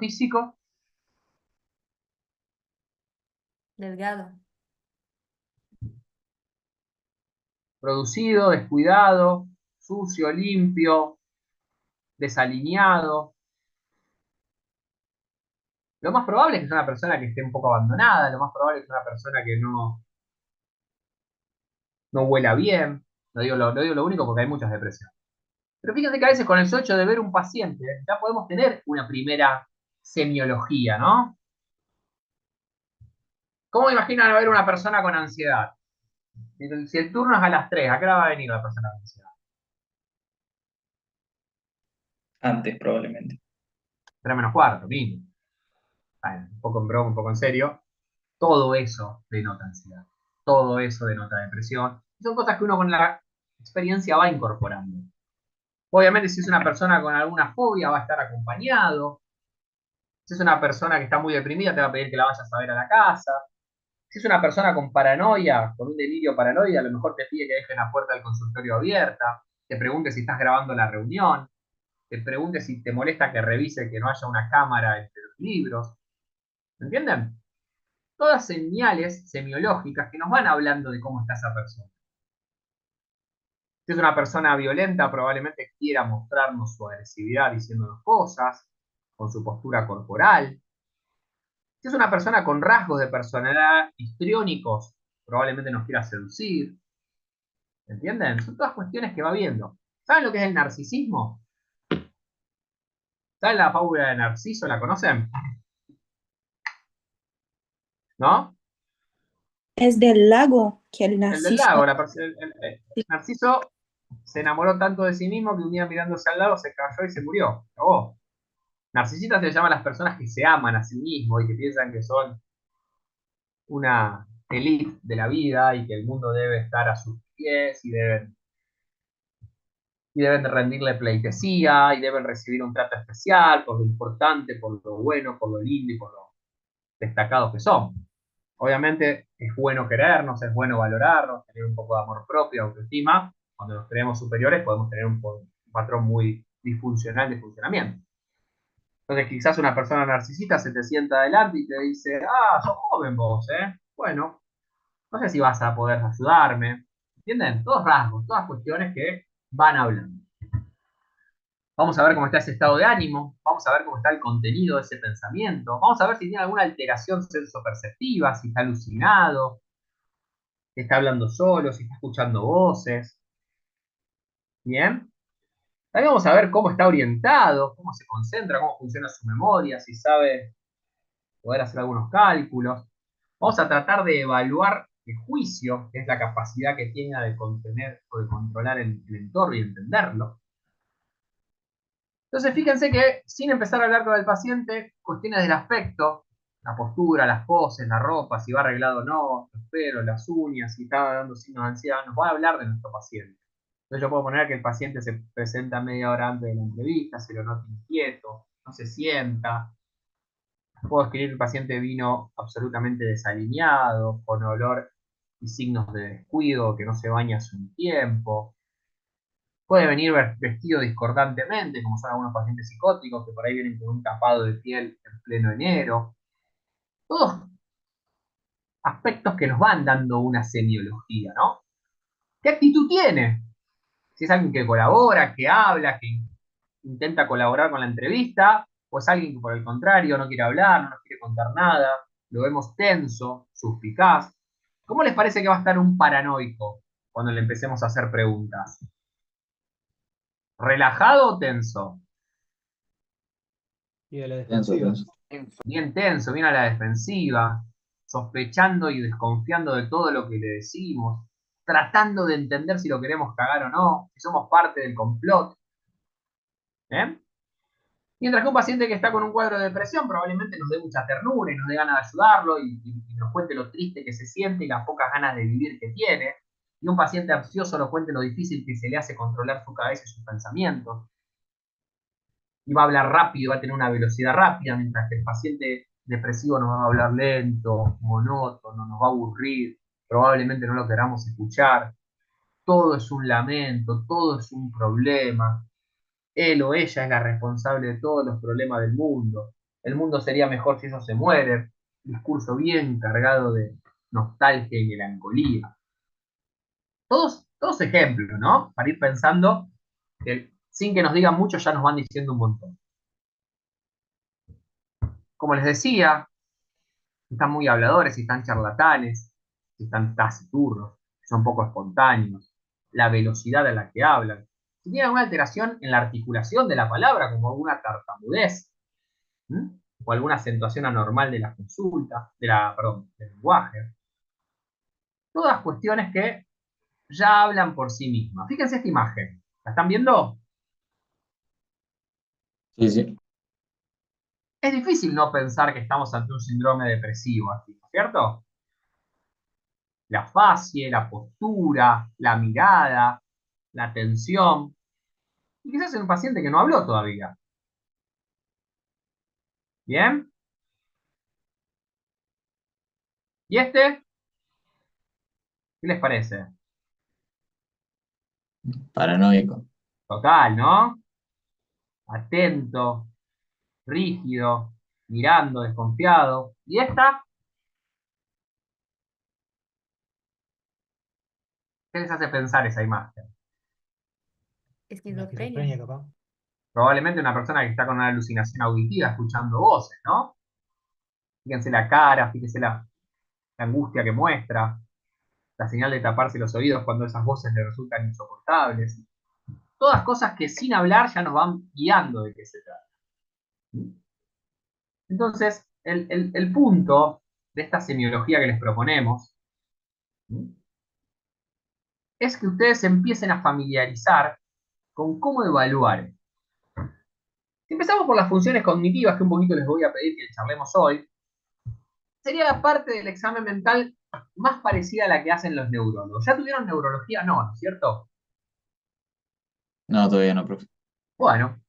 físico, Delgado. producido, descuidado, sucio, limpio, desalineado. Lo más probable es que sea una persona que esté un poco abandonada, lo más probable es que sea una persona que no huela bien. No digo lo único porque hay muchas depresiones. Pero fíjense que a veces con el hecho de ver un paciente ya podemos tener una primera semiología, ¿no? ¿Cómo imaginan ver una persona con ansiedad? Si el turno es a las 3, ¿a qué hora va a venir la persona con ansiedad? Antes, probablemente. 3 menos cuarto, mínimo. Bueno, un poco en broma, un poco en serio. Todo eso denota ansiedad. Todo eso denota depresión. Son cosas que uno con la experiencia va incorporando. Obviamente, si es una persona con alguna fobia, va a estar acompañado. Si es una persona que está muy deprimida, te va a pedir que la vayas a ver a la casa. Si es una persona con paranoia, con un delirio paranoide, a lo mejor te pide que dejes la puerta del consultorio abierta, te pregunte si estás grabando la reunión, te pregunte si te molesta que revise que no haya una cámara entre los libros. ¿Entienden? Todas señales semiológicas que nos van hablando de cómo está esa persona. Si es una persona violenta, probablemente quiera mostrarnos su agresividad diciéndonos cosas, con su postura corporal. Si es una persona con rasgos de personalidad histriónicos, probablemente nos quiera seducir. ¿Entienden? Son todas cuestiones que va viendo. ¿Saben lo que es el narcisismo? ¿Saben la fábula de Narciso? ¿La conocen? ¿No? Es del lago que el El del narciso. lago. Narciso se enamoró tanto de sí mismo que un día mirándose al lago se cayó y se murió. Oh. Narcisistas se llaman las personas que se aman a sí mismos y que piensan que son una elite de la vida y que el mundo debe estar a sus pies y deben rendirle pleitesía y deben recibir un trato especial por lo importante, por lo bueno, por lo lindo y por lo destacados que son. Obviamente es bueno querernos, es bueno valorarnos, tener un poco de amor propio, autoestima. Cuando nos creemos superiores podemos tener un patrón muy disfuncional de funcionamiento. Entonces quizás una persona narcisista se te sienta adelante y te dice, sos joven vos, ¿eh? Bueno, no sé si vas a poder ayudarme. ¿Entienden? Todos rasgos, todas cuestiones que van hablando. Vamos a ver cómo está ese estado de ánimo, vamos a ver cómo está el contenido de ese pensamiento, vamos a ver si tiene alguna alteración sensoperceptiva, si está alucinado, si está hablando solo, si está escuchando voces. Bien. También vamos a ver cómo está orientado, cómo se concentra, cómo funciona su memoria, si sabe poder hacer algunos cálculos. Vamos a tratar de evaluar el juicio, que es la capacidad que tiene de contener o de controlar el entorno y entenderlo. Entonces, fíjense que sin empezar a hablar con el paciente, cuestiones del aspecto, la postura, las poses, la ropa, si va arreglado o no, los pelos, las uñas, si está dando signos de ansiedad, nos va a hablar de nuestro paciente. Entonces yo puedo poner que el paciente se presenta media hora antes de la entrevista, se lo nota inquieto, no se sienta. Puedo escribir que el paciente vino absolutamente desalineado, con olor y signos de descuido, que no se baña hace un tiempo. Puede venir vestido discordantemente, como son algunos pacientes psicóticos que por ahí vienen con un tapado de piel en pleno enero. Todos aspectos que nos van dando una semiología, ¿no? ¿Qué actitud tiene? Si es alguien que colabora, que habla, que intenta colaborar con la entrevista, o es alguien que por el contrario no quiere hablar, no nos quiere contar nada, lo vemos tenso, suspicaz. ¿Cómo les parece que va a estar un paranoico cuando le empecemos a hacer preguntas? ¿Relajado o tenso? Y de la Tenso, defensiva. tenso. Bien tenso, bien a la defensiva, sospechando y desconfiando de todo lo que le decimos, tratando de entender si lo queremos cagar o no, si somos parte del complot. ¿Eh? Mientras que un paciente que está con un cuadro de depresión probablemente nos dé mucha ternura y nos dé ganas de ayudarlo y nos cuente lo triste que se siente y las pocas ganas de vivir que tiene. Y un paciente ansioso nos cuente lo difícil que se le hace controlar su cabeza y sus pensamientos. Y va a hablar rápido, va a tener una velocidad rápida, mientras que el paciente depresivo nos va a hablar lento, monótono, nos va a aburrir, probablemente no lo queramos escuchar. Todo es un lamento, todo es un problema. Él o ella es la responsable de todos los problemas del mundo. el mundo sería mejor si ellos se mueren, discurso bien cargado de nostalgia y melancolía. Todos ejemplos, ¿no? Para ir pensando que sin que nos digan mucho ya nos van diciendo un montón. Como les decía, si están muy habladores, si están charlatanes, si están taciturnos, si son poco espontáneos, la velocidad a la que hablan, si tienen alguna alteración en la articulación de la palabra, como alguna tartamudez, ¿m? O alguna acentuación anormal de la consulta, perdón, del lenguaje. Todas cuestiones que ya hablan por sí mismas. Fíjense esta imagen. ¿La están viendo? Sí, sí. Es difícil no pensar que estamos ante un síndrome depresivo, así, ¿no es cierto? La facie, la postura, la mirada, la tensión. Y quizás en un paciente que no habló todavía. ¿Bien? ¿Y este? ¿Qué les parece? Paranoico. Total, ¿no? Atento, rígido, mirando, desconfiado. ¿Y esta? ¿Qué les hace pensar esa imagen? Esquizofrenia. Esquizofrenia, capaz. Probablemente una persona que está con una alucinación auditiva escuchando voces, ¿no? Fíjense la cara, fíjense la angustia que muestra, la señal de taparse los oídos cuando esas voces le resultan insoportables. Todas cosas que sin hablar ya nos van guiando de qué se trata. Entonces, el punto de esta semiología que les proponemos es que ustedes empiecen a familiarizar con cómo evaluar. Si empezamos por las funciones cognitivas, que un poquito les voy a pedir que charlemos hoy, sería la parte del examen mental más parecida a la que hacen los neurólogos. ¿Ya tuvieron neurología? No, ¿no es cierto? No, todavía no, profe. Bueno,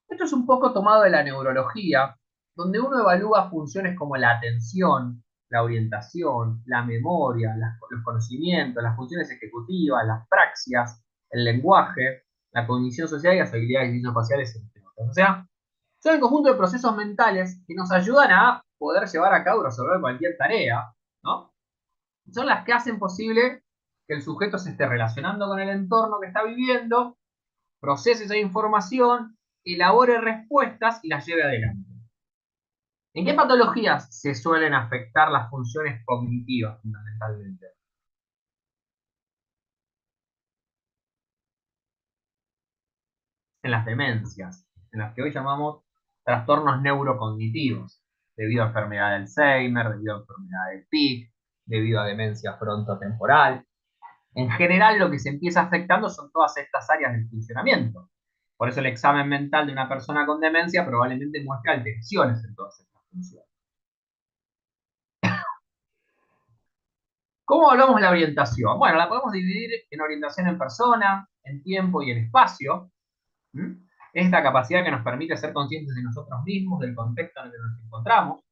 esto es un poco tomado de la neurología, donde uno evalúa funciones como la atención, la orientación, la memoria, los conocimientos, las funciones ejecutivas, las praxias, el lenguaje, la cognición social y las habilidades faciales, entre otros. O sea, son el conjunto de procesos mentales que nos ayudan a poder llevar a cabo y resolver cualquier tarea, ¿no? Son las que hacen posible que el sujeto se esté relacionando con el entorno que está viviendo, procese esa información, elabore respuestas y las lleve adelante. ¿En qué patologías se suelen afectar las funciones cognitivas fundamentalmente? En las demencias, en las que hoy llamamos trastornos neurocognitivos, debido a enfermedad de Alzheimer, debido a enfermedad de PIC, debido a demencia frontotemporal. En general, lo que se empieza afectando son todas estas áreas del funcionamiento. Por eso el examen mental de una persona con demencia probablemente muestre alteraciones en todas estas funciones. ¿Cómo hablamos de la orientación? Bueno, la podemos dividir en orientación en persona, en tiempo y en espacio. ¿Mm? Esta capacidad que nos permite ser conscientes de nosotros mismos, del contexto en el que nos encontramos.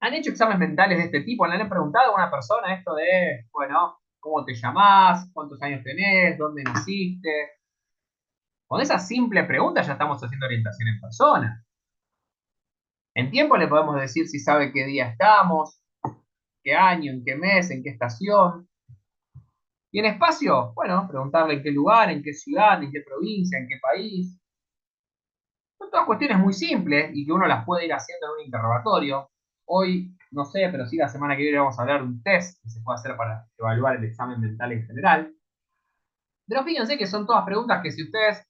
¿Han hecho exámenes mentales de este tipo? ¿Le han preguntado a una persona esto de, bueno, cómo te llamás, cuántos años tenés, dónde naciste? Con esa simple pregunta ya estamos haciendo orientación en persona. En tiempo le podemos decir si sabe qué día estamos, qué año, en qué mes, en qué estación. Y en espacio, bueno, preguntarle en qué lugar, en qué ciudad, en qué provincia, en qué país. Son todas cuestiones muy simples y que uno las puede ir haciendo en un interrogatorio. Hoy, no sé, pero sí la semana que viene vamos a hablar de un test que se puede hacer para evaluar el examen mental en general. Pero fíjense que son todas preguntas que si ustedes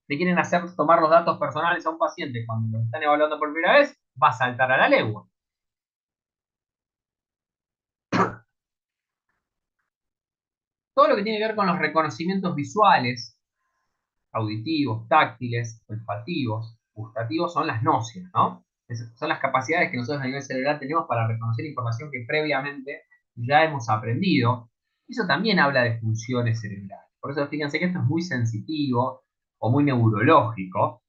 le quieren hacer tomar los datos personales a un paciente cuando lo están evaluando por primera vez, va a saltar a la legua. Todo lo que tiene que ver con los reconocimientos visuales, auditivos, táctiles, olfativos, gustativos, son las nocias, ¿no? Son las capacidades que nosotros a nivel cerebral tenemos para reconocer información que previamente ya hemos aprendido. Eso también habla de funciones cerebrales. Por eso fíjense que esto es muy sensitivo o muy neurológico,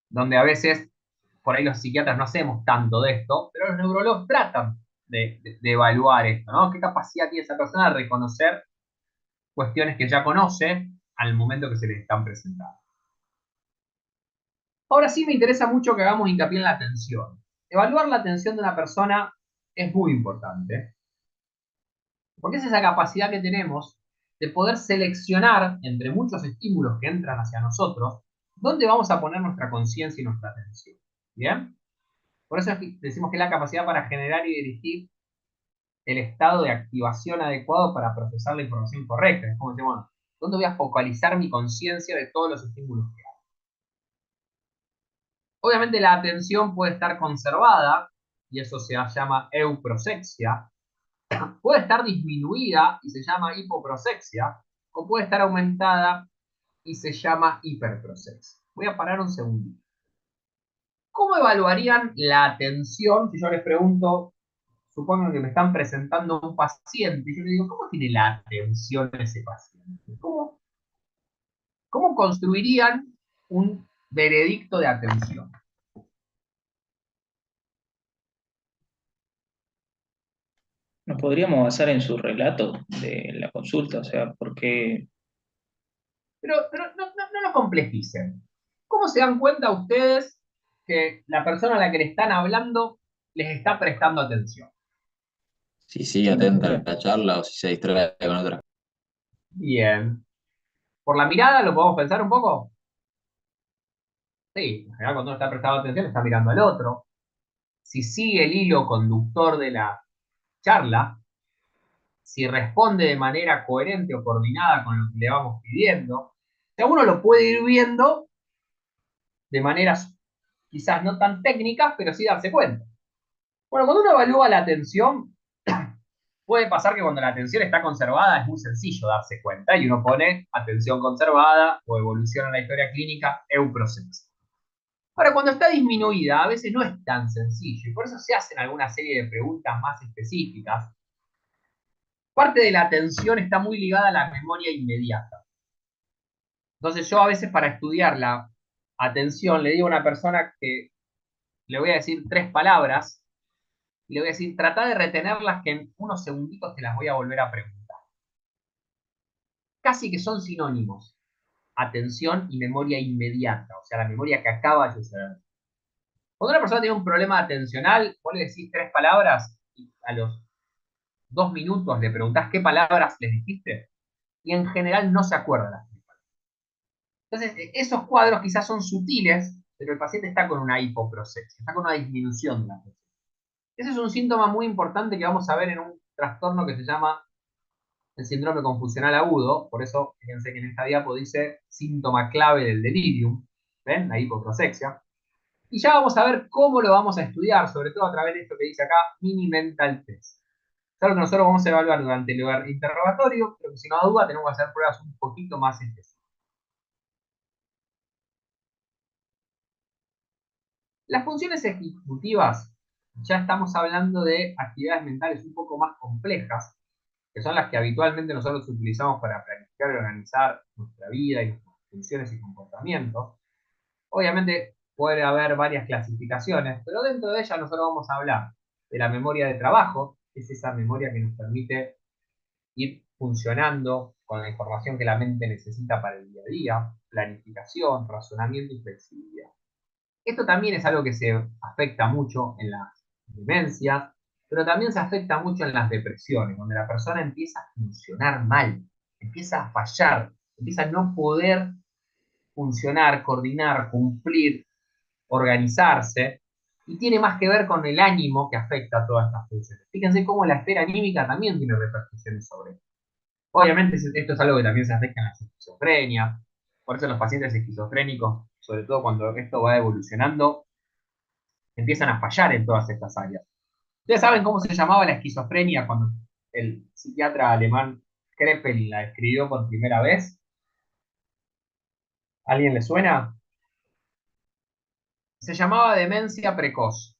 donde a veces por ahí los psiquiatras no hacemos tanto de esto, pero los neurólogos tratan de evaluar esto, ¿no? ¿Qué capacidad tiene esa persona de reconocer cuestiones que ya conoce al momento que se les están presentando? Ahora sí me interesa mucho que hagamos hincapié en la atención. Evaluar la atención de una persona es muy importante, porque es esa capacidad que tenemos de poder seleccionar entre muchos estímulos que entran hacia nosotros, dónde vamos a poner nuestra conciencia y nuestra atención. ¿Bien? Por eso decimos que es la capacidad para generar y dirigir el estado de activación adecuado para procesar la información correcta. Es como decir, bueno, ¿dónde voy a focalizar mi conciencia de todos los estímulos que hay? Obviamente la atención puede estar conservada, y eso se llama euprosexia, puede estar disminuida y se llama hipoprosexia, o puede estar aumentada y se llama hiperprosexia. Voy a parar un segundo. ¿Cómo evaluarían la atención si yo les pregunto, supongo que me están presentando un paciente, y yo le digo, ¿cómo tiene la atención ese paciente? ¿Cómo construirían un veredicto de atención? Nos podríamos basar en su relato de la consulta, o sea, porque Pero no lo complejicen. ¿Cómo se dan cuenta ustedes que la persona a la que le están hablando les está prestando atención? Si sigue atenta a la charla o si se distrae con otra. Bien. ¿Por la mirada lo podemos pensar un poco? Sí, en general cuando uno está prestando atención está mirando al otro. Si sigue el hilo conductor de la charla, si responde de manera coherente o coordinada con lo que le vamos pidiendo, o sea, uno lo puede ir viendo de maneras quizás no tan técnicas, pero sí darse cuenta. Bueno, cuando uno evalúa la atención, puede pasar que cuando la atención está conservada es muy sencillo darse cuenta y uno pone atención conservada o evolución en la historia clínica, euprosexia. Ahora, cuando está disminuida, a veces no es tan sencillo y por eso se hacen alguna serie de preguntas más específicas. Parte de la atención está muy ligada a la memoria inmediata. Entonces yo a veces para estudiar la atención le digo a una persona que le voy a decir 3 palabras y le voy a decir, trata de retenerlas que en unos segunditos te las voy a volver a preguntar. Casi que son sinónimos, atención y memoria inmediata, o sea, la memoria que acaba de suceder. Cuando una persona tiene un problema atencional, vos le decís 3 palabras y a los 2 minutos le preguntás qué palabras les dijiste y en general no se acuerdan las 3 palabras. Entonces, esos cuadros quizás son sutiles, pero el paciente está con una hipoprosexia, está con una disminución de la atención. Ese es un síntoma muy importante que vamos a ver en un trastorno que se llama el síndrome confusional agudo. Por eso, fíjense que en esta diapo dice síntoma clave del delirium, ¿ven? La hipoprosexia. Y ya vamos a ver cómo lo vamos a estudiar, sobre todo a través de esto que dice acá, mini mental test. Es algo que nosotros vamos a evaluar durante el interrogatorio, pero que si no da duda tenemos que hacer pruebas un poquito más específicas. Las funciones ejecutivas, ya estamos hablando de actividades mentales un poco más complejas, que son las que habitualmente nosotros utilizamos para planificar y organizar nuestra vida y nuestras funciones y comportamientos. Obviamente puede haber varias clasificaciones, pero dentro de ellas nosotros vamos a hablar de la memoria de trabajo, que es esa memoria que nos permite ir funcionando con la información que la mente necesita para el día a día, planificación, razonamiento y flexibilidad. Esto también es algo que se afecta mucho en las demencias, pero también se afecta mucho en las depresiones, donde la persona empieza a funcionar mal, empieza a fallar, empieza a no poder funcionar, coordinar, cumplir, organizarse, y tiene más que ver con el ánimo que afecta a todas estas funciones. Fíjense cómo la esfera anímica también tiene repercusiones sobre esto. Obviamente esto es algo que también se afecta en la esquizofrenia, por eso los pacientes esquizofrénicos, sobre todo cuando esto va evolucionando, empiezan a fallar en todas estas áreas. ¿Ustedes saben cómo se llamaba la esquizofrenia cuando el psiquiatra alemán Krepel la describió por primera vez? ¿Alguien le suena? Se llamaba demencia precoz.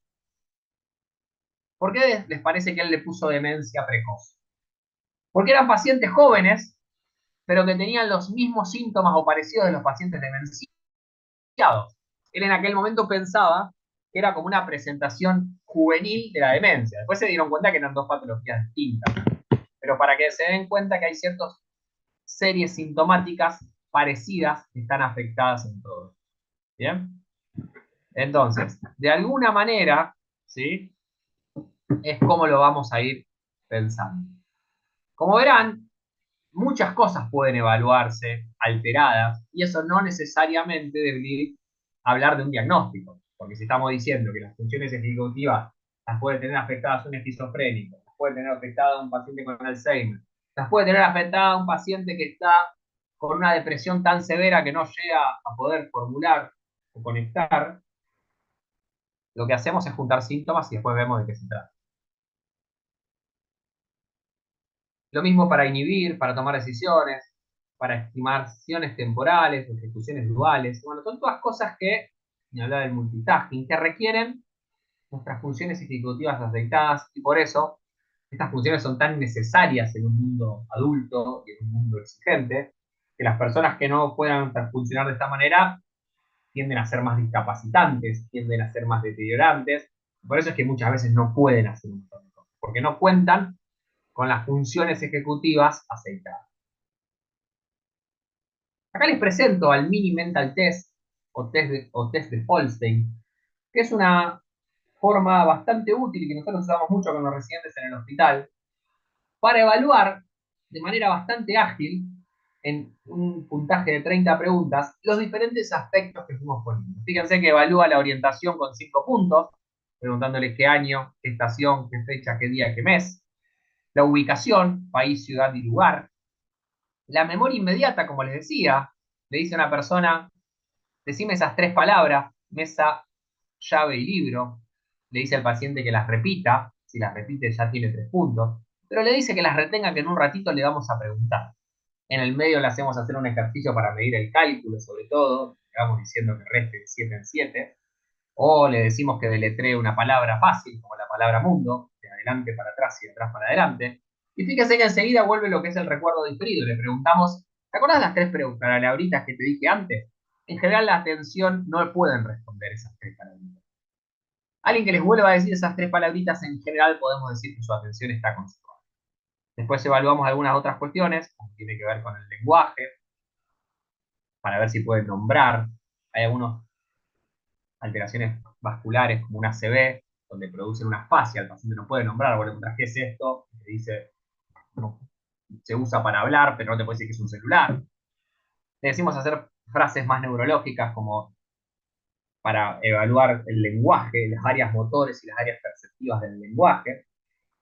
¿Por qué les parece que él le puso demencia precoz? Porque eran pacientes jóvenes, pero que tenían los mismos síntomas o parecidos de los pacientes demenciados. Él en aquel momento pensaba que era como una presentación juvenil de la demencia. Después se dieron cuenta que eran 2 patologías distintas. Pero para que se den cuenta que hay ciertas series sintomáticas parecidas que están afectadas en todos. ¿Bien? Entonces, de alguna manera, ¿sí? Es como lo vamos a ir pensando. Como verán, muchas cosas pueden evaluarse alteradas y eso no necesariamente debería hablar de un diagnóstico, porque si estamos diciendo que las funciones ejecutivas las puede tener afectadas un esquizofrénico, las puede tener afectadas un paciente con Alzheimer, las puede tener afectada un paciente que está con una depresión tan severa que no llega a poder formular o conectar, lo que hacemos es juntar síntomas y después vemos de qué se trata. Lo mismo para inhibir, para tomar decisiones, para estimaciones temporales, ejecuciones duales. Bueno, son todas cosas que, ni hablar del multitasking, que requieren nuestras funciones ejecutivas aceitadas y por eso estas funciones son tan necesarias en un mundo adulto y en un mundo exigente, que las personas que no puedan funcionar de esta manera tienden a ser más discapacitantes, tienden a ser más deteriorantes. Por eso es que muchas veces no pueden hacer un montón de cosas, porque no cuentan con las funciones ejecutivas aceitadas. Acá les presento al Mini Mental Test o test de Holstein, que es una forma bastante útil y que nosotros usamos mucho con los residentes en el hospital para evaluar de manera bastante ágil, en un puntaje de 30 preguntas, los diferentes aspectos que fuimos poniendo. Fíjense que evalúa la orientación con 5 puntos, preguntándole qué año, qué estación, qué fecha, qué día, qué mes. La ubicación, país, ciudad y lugar. La memoria inmediata, como les decía, le dice a una persona, decime esas 3 palabras, mesa, llave y libro. Le dice al paciente que las repita, si las repite ya tiene 3 puntos, pero le dice que las retenga, que en un ratito le vamos a preguntar. En el medio le hacemos hacer un ejercicio para medir el cálculo, sobre todo, le vamos diciendo que reste de 7 en 7, o le decimos que deletree una palabra fácil, como la palabra mundo, de adelante para atrás y de atrás para adelante. Y fíjese que enseguida vuelve lo que es el recuerdo diferido. Le preguntamos, ¿te acordás las 3 palabritas que te dije antes? En general la atención no pueden responder esas 3 palabritas. Alguien que les vuelva a decir esas 3 palabritas, en general podemos decir que su atención está conservada. Después evaluamos algunas otras cuestiones, como tiene que ver con el lenguaje, para ver si pueden nombrar. Hay algunas alteraciones vasculares como una ACV, donde producen una fascia, el paciente no puede nombrar, vos le preguntás qué es esto, y te dice, no, se usa para hablar, pero no te puede decir que es un celular. Le decimos hacer frases más neurológicas como para evaluar el lenguaje, las áreas motores y las áreas perceptivas del lenguaje.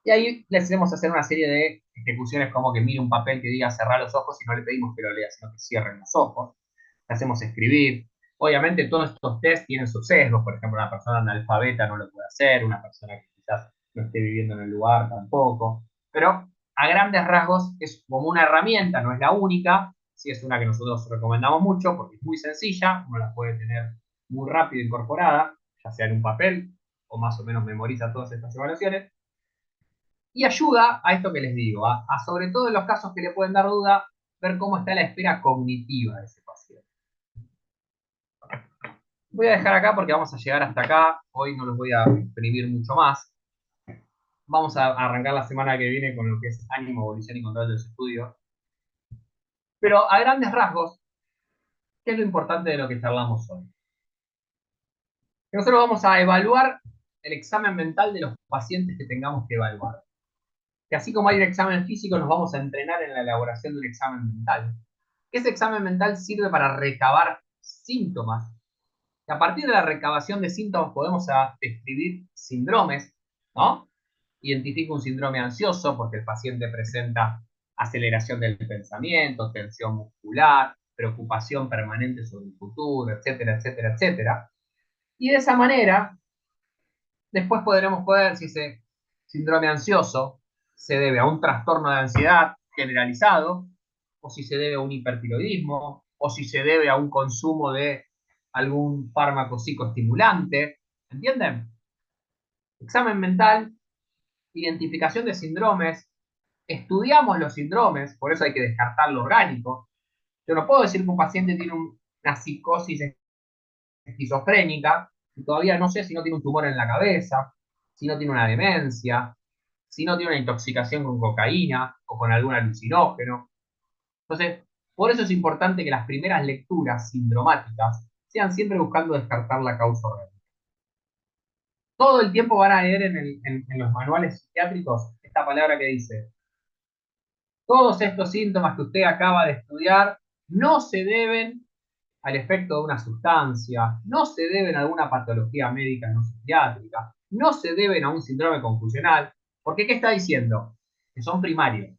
Y ahí le hacemos hacer una serie de ejecuciones como que mire un papel que diga cerrar los ojos y no le pedimos que lo lea, sino que cierren los ojos. Le hacemos escribir. Obviamente todos estos test tienen sus sesgos, por ejemplo, una persona analfabeta no lo puede hacer, una persona que quizás no esté viviendo en el lugar tampoco, pero a grandes rasgos es como una herramienta, no es la única, sí es una que nosotros recomendamos mucho porque es muy sencilla, uno la puede tener muy rápido incorporada, ya sea en un papel o más o menos memoriza todas estas evaluaciones, y ayuda a esto que les digo, a sobre todo en los casos que le pueden dar duda, ver cómo está la esfera cognitiva de ese paciente. Voy a dejar acá porque vamos a llegar hasta acá, hoy no los voy a exprimir mucho más. Vamos a arrancar la semana que viene con lo que es ánimo, evolución y control de los estudios. Pero a grandes rasgos, ¿qué es lo importante de lo que charlamos hoy? Que nosotros vamos a evaluar el examen mental de los pacientes que tengamos que evaluar. Que así como hay un examen físico, nos vamos a entrenar en la elaboración de un examen mental. Ese examen mental sirve para recabar síntomas. Y a partir de la recabación de síntomas podemos describir síndromes, ¿no? Identifica un síndrome ansioso porque el paciente presenta aceleración del pensamiento, tensión muscular, preocupación permanente sobre el futuro, etcétera, etcétera, etcétera. Y de esa manera, después podremos ver si ese síndrome ansioso se debe a un trastorno de ansiedad generalizado, o si se debe a un hipertiroidismo, o si se debe a un consumo de algún fármaco psicoestimulante. ¿Entienden? Examen mental, identificación de síndromes, estudiamos los síndromes, por eso hay que descartar lo orgánico. Yo no puedo decir que un paciente tiene una psicosis esquizofrénica y todavía no sé si no tiene un tumor en la cabeza, si no tiene una demencia, si no tiene una intoxicación con cocaína o con algún alucinógeno. Entonces, por eso es importante que las primeras lecturas sindromáticas sean siempre buscando descartar la causa orgánica. todo el tiempo van a leer en los manuales psiquiátricos esta palabra que dice, todos estos síntomas que usted acaba de estudiar no se deben al efecto de una sustancia, no se deben a alguna patología médica no psiquiátrica, no se deben a un síndrome confusional, porque ¿qué está diciendo? Que son primarios,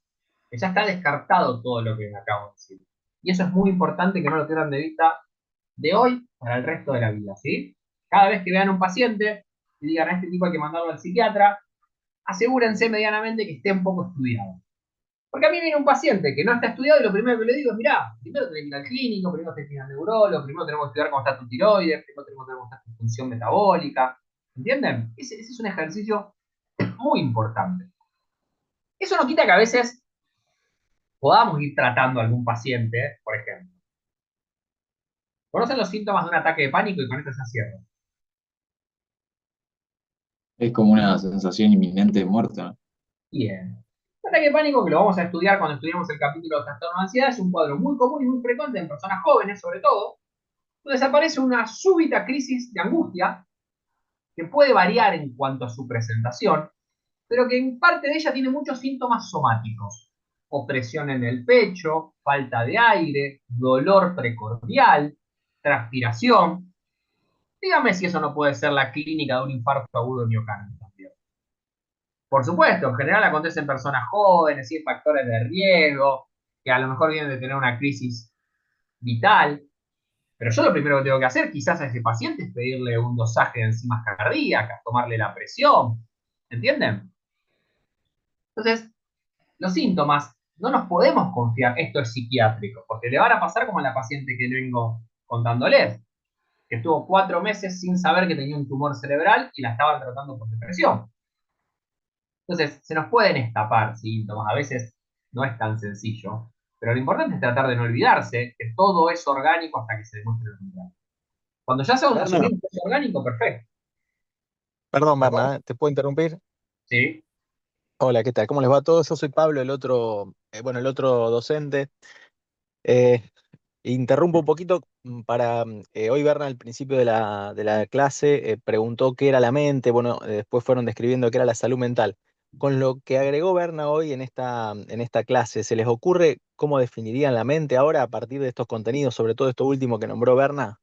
que ya está descartado todo lo que me acabo de decir. Y eso es muy importante que no lo pierdan de vista de hoy para el resto de la vida, ¿sí? Cada vez que vean un paciente y digan a este tipo hay que mandarlo al psiquiatra, asegúrense medianamente que esté un poco estudiado. Porque a mí viene un paciente que no está estudiado y lo primero que le digo es, mirá, primero tenés que ir al clínico, primero tenés que ir al neurólogo, primero tenemos que estudiar cómo está tu tiroides, primero tenemos que ver cómo está tu función metabólica. ¿Entienden? Ese es un ejercicio muy importante. Eso no quita que a veces podamos ir tratando a algún paciente, por ejemplo. Conocen los síntomas de un ataque de pánico y con esto ya cierro. Es como una sensación inminente de muerte, ¿no? Bien. Un ataque de pánico, que lo vamos a estudiar cuando estudiamos el capítulo de trastorno de ansiedad, es un cuadro muy común y muy frecuente en personas jóvenes, sobre todo, donde aparece una súbita crisis de angustia que puede variar en cuanto a su presentación, pero que en parte de ella tiene muchos síntomas somáticos. Opresión en el pecho, falta de aire, dolor precordial, transpiración. Dígame si eso no puede ser la clínica de un infarto agudo de miocardio también. Por supuesto, en general acontece en personas jóvenes, sin factores de riesgo, que a lo mejor vienen de tener una crisis vital. Pero yo lo primero que tengo que hacer quizás a ese paciente es pedirle un dosaje de enzimas cardíacas, tomarle la presión. ¿Entienden? Entonces, los síntomas no nos podemos confiar, esto es psiquiátrico, porque le van a pasar como a la paciente que vengo contándoles, que estuvo 4 meses sin saber que tenía un tumor cerebral y la estaban tratando por depresión. Entonces, se nos pueden escapar síntomas, a veces no es tan sencillo, pero lo importante es tratar de no olvidarse que todo es orgánico hasta que se demuestre lo contrario. Cuando ya sabemos Berna, asumir que es orgánico, perfecto. perdón, ¿De acuerdo? Berna, ¿te puedo interrumpir? Sí. Hola, ¿qué tal? ¿Cómo les va a todos? Yo soy Pablo, el otro docente. Eh, Interrumpo un poquito para hoy Berna al principio de la clase preguntó qué era la mente, bueno, después fueron describiendo qué era la salud mental. Con lo que agregó Berna hoy en esta clase, ¿se les ocurre cómo definirían la mente ahora a partir de estos contenidos, sobre todo esto último que nombró Berna?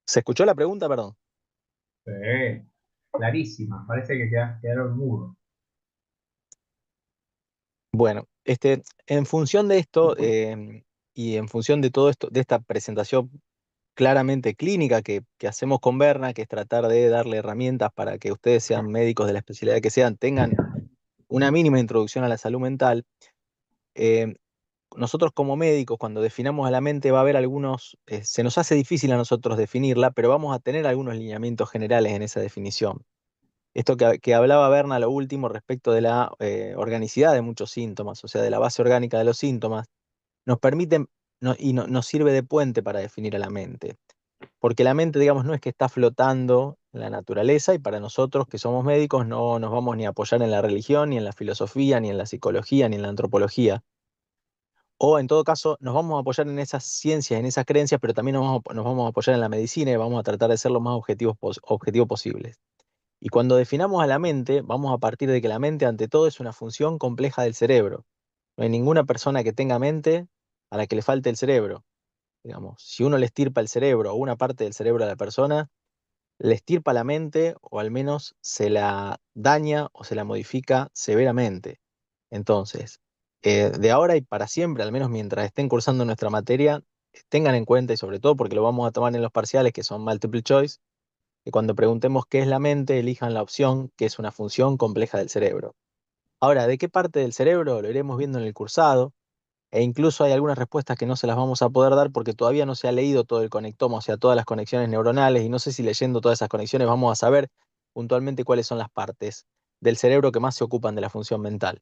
¿Se escuchó la pregunta, perdón? Sí. Clarísima. Parece que quedaron mudos. Bueno, en función de esto y en función de todo esto, de esta presentación claramente clínica que hacemos con Berna, que es tratar de darle herramientas para que ustedes sean médicos de la especialidad que sean, tengan una mínima introducción a la salud mental, eh, nosotros como médicos, cuando definamos a la mente, va a haber algunos, se nos hace difícil a nosotros definirla, pero vamos a tener algunos lineamientos generales en esa definición. Esto que hablaba Berna, lo último, respecto de la organicidad de muchos síntomas, o sea, de la base orgánica de los síntomas, nos permite nos sirve de puente para definir a la mente. Porque la mente, digamos, no es que está flotando en la naturaleza y para nosotros que somos médicos no nos vamos ni a apoyar en la religión, ni en la filosofía, ni en la psicología, ni en la antropología. O en todo caso, nos vamos a apoyar en esas ciencias, en esas creencias, pero también nos vamos a apoyar en la medicina y vamos a tratar de ser lo más objetivos posibles. Y cuando definamos a la mente, vamos a partir de que la mente, ante todo, es una función compleja del cerebro. No hay ninguna persona que tenga mente a la que le falte el cerebro. Digamos, si uno le estirpa el cerebro o una parte del cerebro a la persona, le estirpa la mente o al menos se la daña o se la modifica severamente. Entonces, de ahora y para siempre, al menos mientras estén cursando nuestra materia, tengan en cuenta y sobre todo porque lo vamos a tomar en los parciales que son multiple choice, que cuando preguntemos qué es la mente, elijan la opción que es una función compleja del cerebro. Ahora, ¿de qué parte del cerebro? Lo iremos viendo en el cursado. E incluso hay algunas respuestas que no se las vamos a poder dar porque todavía no se ha leído todo el conectoma, o sea, todas las conexiones neuronales, y no sé si leyendo todas esas conexiones vamos a saber puntualmente cuáles son las partes del cerebro que más se ocupan de la función mental.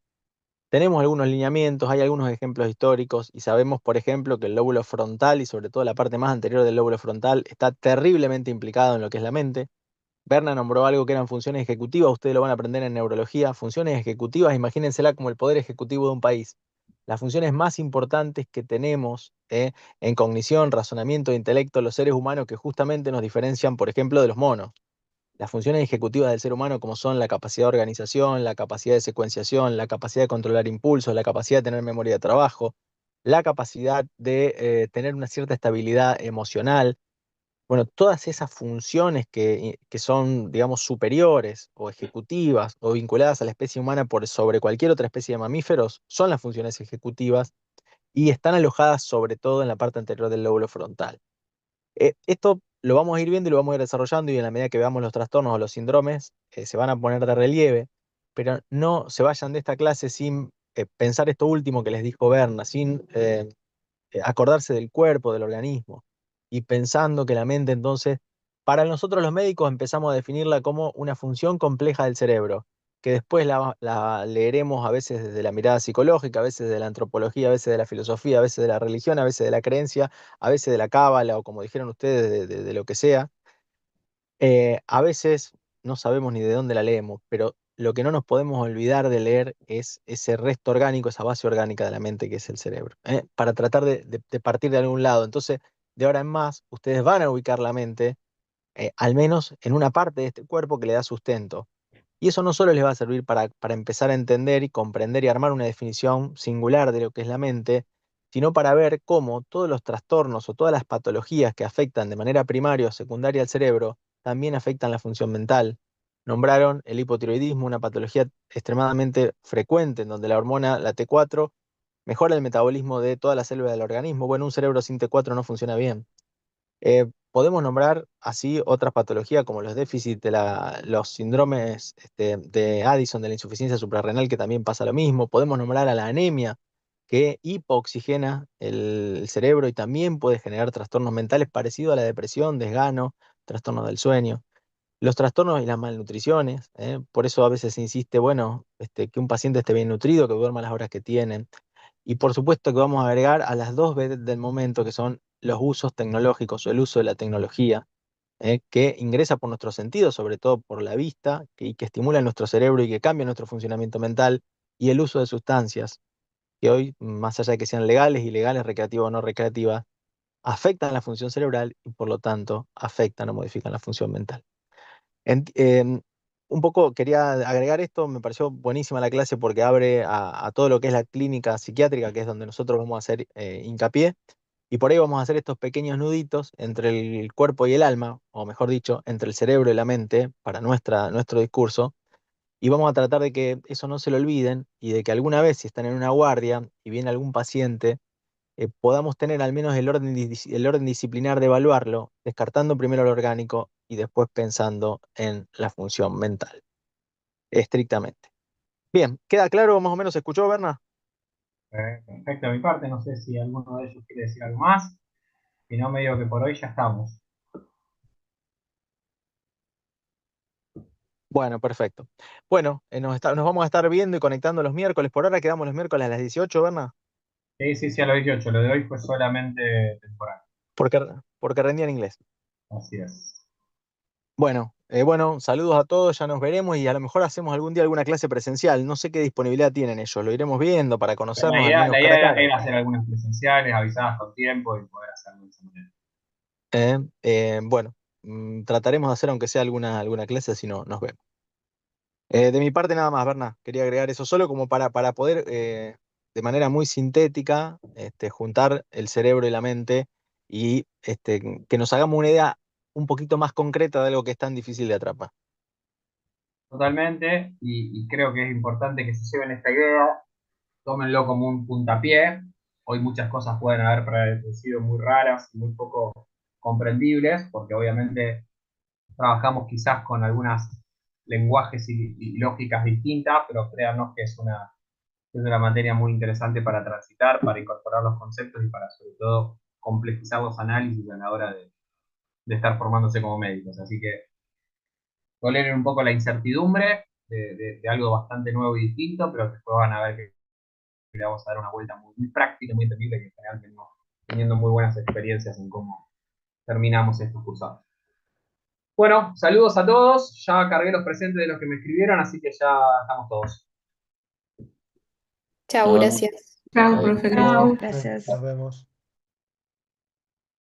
Tenemos algunos lineamientos, hay algunos ejemplos históricos y sabemos, por ejemplo, que el lóbulo frontal y sobre todo la parte más anterior del lóbulo frontal está terriblemente implicado en lo que es la mente. Berna nombró algo que eran funciones ejecutivas, ustedes lo van a aprender en neurología. Funciones ejecutivas, imagínensela como el poder ejecutivo de un país. las funciones más importantes que tenemos en cognición, razonamiento e intelecto los seres humanos que justamente nos diferencian, por ejemplo, de los monos. Las funciones ejecutivas del ser humano, como son la capacidad de organización, la capacidad de secuenciación, la capacidad de controlar impulsos, la capacidad de tener memoria de trabajo, la capacidad de tener una cierta estabilidad emocional. Bueno, todas esas funciones que son, digamos, superiores o ejecutivas o vinculadas a la especie humana por sobre cualquier otra especie de mamíferos, son las funciones ejecutivas y están alojadas sobre todo en la parte anterior del lóbulo frontal. Esto lo vamos a ir viendo y lo vamos a ir desarrollando y en la medida que veamos los trastornos o los síndromes, se van a poner de relieve, pero no se vayan de esta clase sin pensar esto último que les dijo Berna, sin acordarse del cuerpo, del organismo, y pensando que la mente entonces, para nosotros los médicos empezamos a definirla como una función compleja del cerebro, que después la leeremos a veces desde la mirada psicológica, a veces de la antropología, a veces de la filosofía, a veces de la religión, a veces de la creencia, a veces de la cábala o como dijeron ustedes, de lo que sea. A veces no sabemos ni de dónde la leemos, pero lo que no nos podemos olvidar de leer es ese resto orgánico, esa base orgánica de la mente que es el cerebro, para tratar de partir de algún lado. Entonces, de ahora en más, ustedes van a ubicar la mente, al menos en una parte de este cuerpo que le da sustento. Y eso no solo les va a servir para empezar a entender y comprender y armar una definición singular de lo que es la mente, sino para ver cómo todos los trastornos o todas las patologías que afectan de manera primaria o secundaria al cerebro también afectan la función mental. Nombraron el hipotiroidismo, una patología extremadamente frecuente en donde la hormona, la T4, mejora el metabolismo de todas las células del organismo. Bueno, un cerebro sin T4 no funciona bien. Podemos nombrar así otras patologías como los déficits de los síndromes de Addison, de la insuficiencia suprarrenal, que también pasa lo mismo. Podemos nombrar a la anemia, que hipooxigena el cerebro y también puede generar trastornos mentales parecidos a la depresión, desgano, trastornos del sueño. Los trastornos y las malnutriciones, por eso a veces se insiste, bueno, que un paciente esté bien nutrido, que duerma las horas que tiene. Y por supuesto que vamos a agregar a las dos veces del momento, que son los usos tecnológicos o el uso de la tecnología, que ingresa por nuestros sentidos, sobre todo por la vista, y que estimula nuestro cerebro y que cambia nuestro funcionamiento mental, y el uso de sustancias, que hoy, más allá de que sean legales, ilegales, recreativas o no recreativas, afectan la función cerebral y por lo tanto afectan o modifican la función mental. Un poco quería agregar esto, me pareció buenísima la clase porque abre a todo lo que es la clínica psiquiátrica, que es donde nosotros vamos a hacer hincapié, y por ahí vamos a hacer estos pequeños nuditos entre el cuerpo y el alma, o mejor dicho, entre el cerebro y la mente, para nuestro discurso, y vamos a tratar de que eso no se lo olviden y de que alguna vez, si están en una guardia y viene algún paciente, podamos tener al menos el orden disciplinar de evaluarlo, descartando primero lo orgánico y después pensando en la función mental, estrictamente. Bien, ¿queda claro? Más o menos se escuchó, Berna. Perfecto de mi parte, no sé si alguno de ellos quiere decir algo más, si no, medio que por hoy ya estamos. Bueno, perfecto. Bueno, nos vamos a estar viendo y conectando los miércoles. Por ahora quedamos los miércoles a las 18, Berna, Sí, sí, sí, a los 18, lo de hoy fue solamente temporal. porque, porque rendía en inglés. Así es. Bueno, saludos a todos, ya nos veremos y a lo mejor hacemos algún día alguna clase presencial. No sé qué disponibilidad tienen ellos, lo iremos viendo para La conocernos al idea, menos la cara a idea cara. era hacer algunas presenciales, avisadas con tiempo y poder hacerlo de esa manera. Bueno, trataremos de hacer aunque sea alguna clase, si no, nos vemos. De mi parte nada más, Berna, quería agregar eso solo como para poder, de manera muy sintética, juntar el cerebro y la mente y que nos hagamos una idea un poquito más concreta de algo que es tan difícil de atrapar. Totalmente, y creo que es importante que se lleven esta idea, tómenlo como un puntapié. Hoy muchas cosas pueden haber parecido muy raras y muy poco comprendibles, porque obviamente trabajamos quizás con algunos lenguajes y lógicas distintas, pero créanos que es una materia muy interesante para transitar, para incorporar los conceptos y para sobre todo complejizar los análisis a la hora de estar formándose como médicos. Así que toleren un poco la incertidumbre de algo bastante nuevo y distinto, pero después van a ver que le vamos a dar una vuelta muy, muy práctica, muy entendible, que en general venimos teniendo muy buenas experiencias en cómo terminamos estos cursados. Bueno, saludos a todos. Ya cargué los presentes de los que me escribieron, así que ya estamos todos. Chao, Nos vemos. gracias. Chao, Ahí. profe. Chao. Gracias. Chao. Nos vemos.